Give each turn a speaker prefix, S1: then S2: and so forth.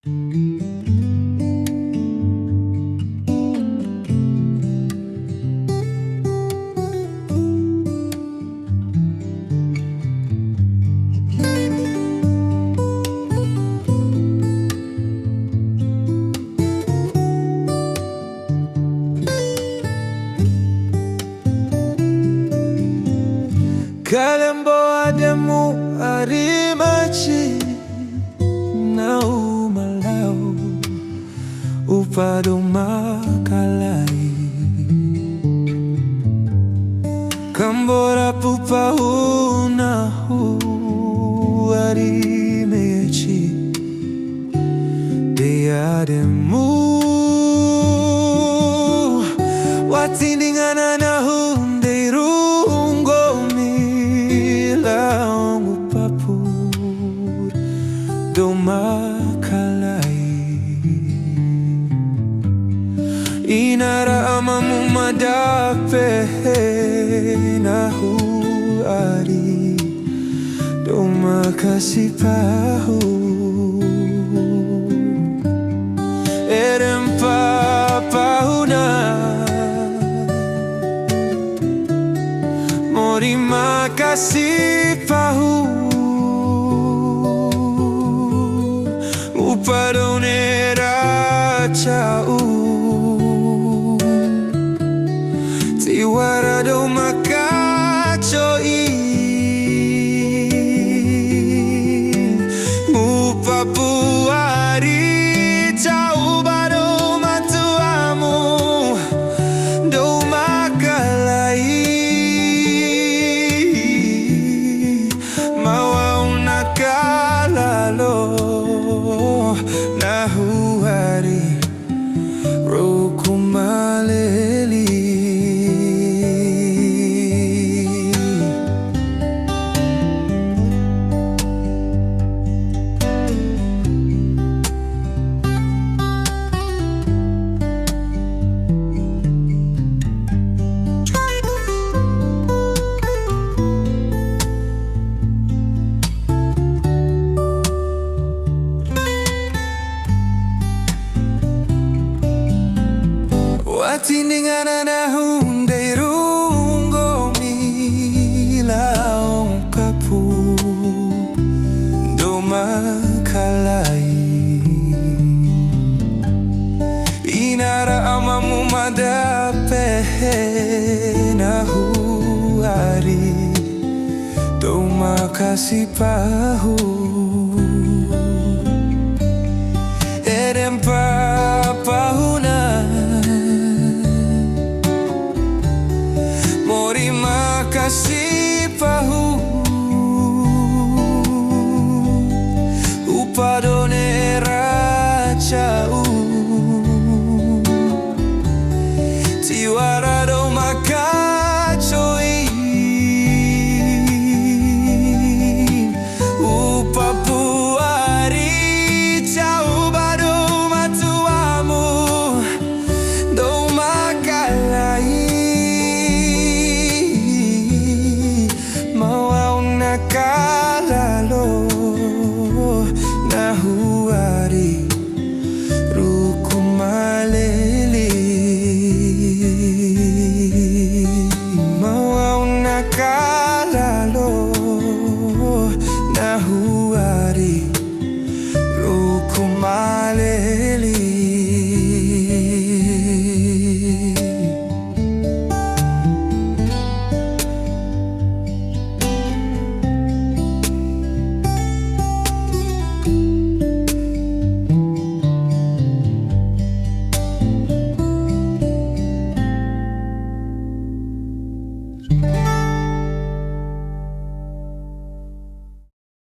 S1: Kalembo ademu arimachi na umalau upado makalai kambora pupahuna arimechi de ademu watindingana na inara amamu madape nahu ari doma kasih pahu erempa pahuna mori makasih pahu upadonera chau Tiwarado makachoi upapuari chaubado matuamu do makalai mawa unakalalo nahuari rokumaleli Watindingan na hunday rungo milaong kapu dumakalay inara amamu madape na huari dumakasih pahu erempa pahuna Mori makasih